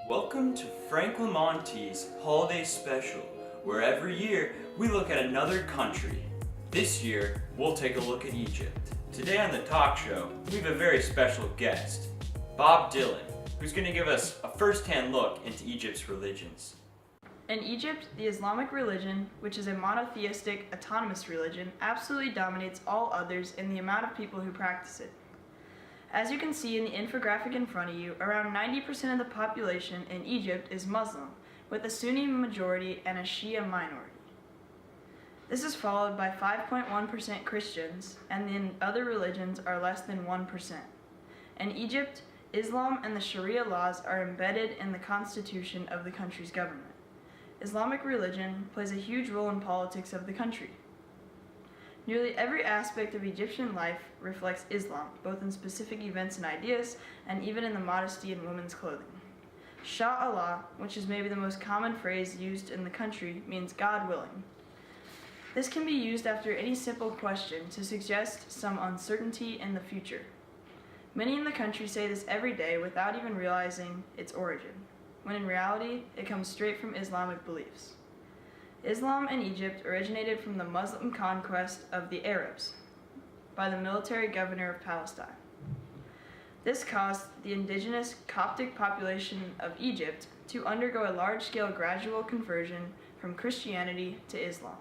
Welcome to Frank Lamonti's Holiday Special, where every year we look at another country. This year, we'll take a look at Egypt. Today on the talk show, we have a very special guest, Bob Dylan, who's going to give us a first-hand look into Egypt's religions. In Egypt, the Islamic religion, which is a monotheistic, autonomous religion, absolutely dominates all others in the amount of people who practice it. As you can see in the infographic in front of you, around 90% of the population in Egypt is Muslim, with a Sunni majority and a Shia minority. This is followed by 5.1% Christians, and then other religions are less than 1%. In Egypt, Islam and the Sharia laws are embedded in the constitution of the country's government. Islamic religion plays a huge role in politics of the country. Nearly every aspect of Egyptian life reflects Islam, both in specific events and ideas, and even in the modesty in women's clothing. Shah Allah, which is maybe the most common phrase used in the country, means God willing. This can be used after any simple question to suggest some uncertainty in the future. Many in the country say this every day without even realizing its origin, when in reality, it comes straight from Islamic beliefs. Islam in Egypt originated from the Muslim conquest of the Arabs by the military governor of Palestine. This caused the indigenous Coptic population of Egypt to undergo a large-scale gradual conversion from Christianity to Islam.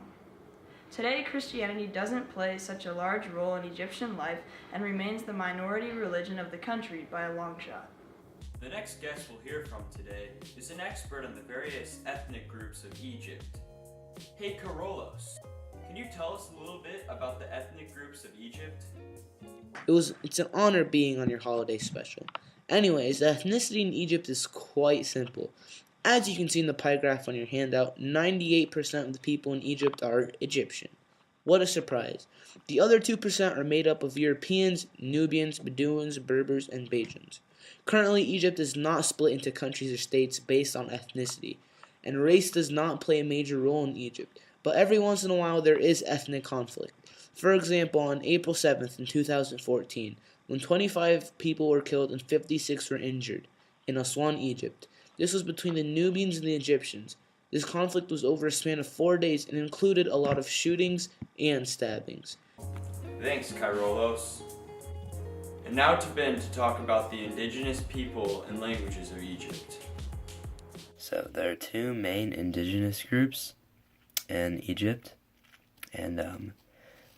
Today, Christianity doesn't play such a large role in Egyptian life and remains the minority religion of the country by a long shot. The next guest we'll hear from today is an expert on the various ethnic groups of Egypt. Hey Karolos, can you tell us a little bit about the ethnic groups of Egypt? It's an honor being on your holiday special. Anyways, the ethnicity in Egypt is quite simple. As you can see in the pie graph on your handout, 98% of the people in Egypt are Egyptian. What a surprise. The other 2% are made up of Europeans, Nubians, Bedouins, Berbers, and Bajans. Currently, Egypt is not split into countries or states based on ethnicity, and race does not play a major role in Egypt, but every once in a while there is ethnic conflict. For example, on April 7th in 2014, when 25 people were killed and 56 were injured in Aswan, Egypt. This was between the Nubians and the Egyptians. This conflict was over a span of 4 days and included a lot of shootings and stabbings. Thanks, Kairolos. And now to Ben to talk about the indigenous people and languages of Egypt. So there are two main indigenous groups in Egypt, and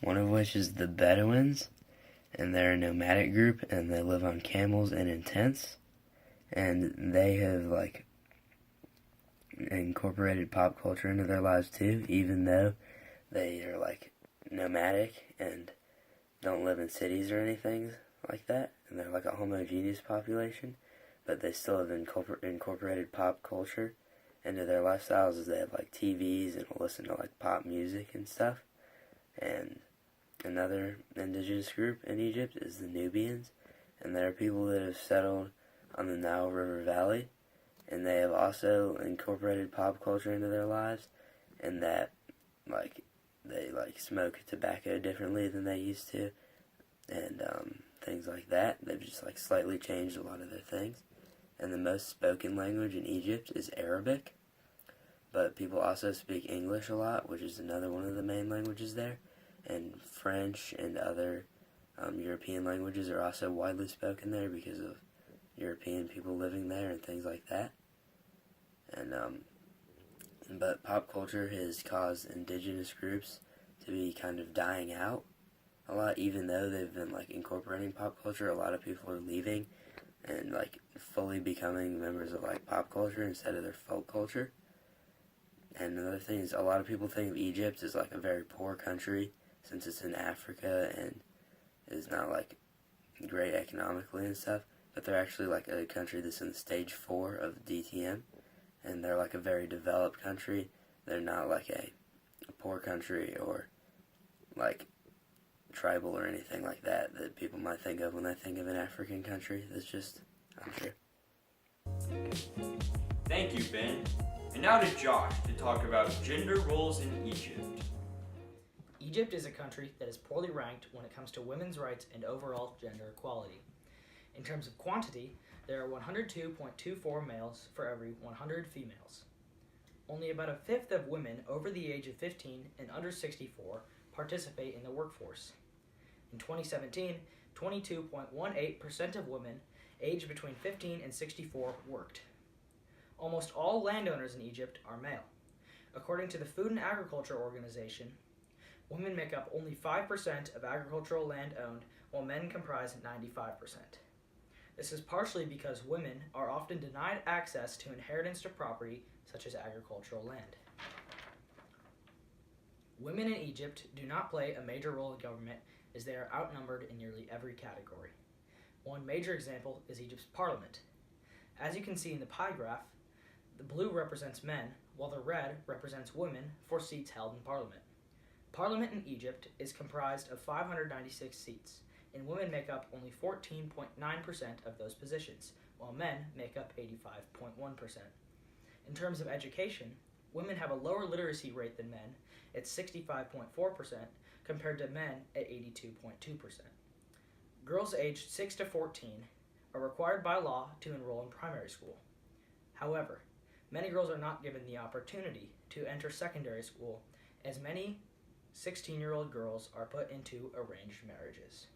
one of which is the Bedouins, and they're a nomadic group, and they live on camels and in tents, and they have incorporated pop culture into their lives too, even though they are nomadic and don't live in cities or anything like that, and they're like a homogeneous population, but they still have incorporated pop culture into their lifestyles, as they have TVs and listen to pop music and stuff. And another indigenous group in Egypt is the Nubians, and they're people that have settled on the Nile River Valley, and they have also incorporated pop culture into their lives, and that they smoke tobacco differently than they used to, and things like that. They've just slightly changed a lot of their things. And the most spoken language in Egypt is Arabic, but people also speak English a lot, which is another one of the main languages there, and French and other European languages are also widely spoken there because of European people living there and things like that. And but pop culture has caused indigenous groups to be kind of dying out a lot, even though they've been incorporating pop culture. A lot of people are leaving and fully becoming members of pop culture instead of their folk culture. And another thing is, a lot of people think of Egypt as a very poor country since it's in Africa and is not great economically and stuff, but they're actually a country that's in stage 4 of DTM, and they're a very developed country. They're not a poor country or tribal or anything like that people might think of when they think of an African country. That's just untrue. Thank you, Ben. And now to Josh to talk about gender roles in Egypt. Egypt is a country that is poorly ranked when it comes to women's rights and overall gender equality. In terms of quantity, there are 102.24 males for every 100 females. Only about a fifth of women over the age of 15 and under 64 participate in the workforce. In 2017, 22.18% of women aged between 15 and 64 worked. Almost all landowners in Egypt are male. According to the Food and Agriculture Organization, women make up only 5% of agricultural land owned, while men comprise 95%. This is partially because women are often denied access to inheritance to property such as agricultural land. Women in Egypt do not play a major role in government as they are outnumbered in nearly every category. One major example is Egypt's parliament. As you can see in the pie graph, the blue represents men, while the red represents women for seats held in parliament. Parliament in Egypt is comprised of 596 seats, and women make up only 14.9% of those positions, while men make up 85.1%. In terms of education, women have a lower literacy rate than men at 65.4% compared to men at 82.2%. Girls aged 6 to 14 are required by law to enroll in primary school. However, many girls are not given the opportunity to enter secondary school, as many 16-year-old girls are put into arranged marriages.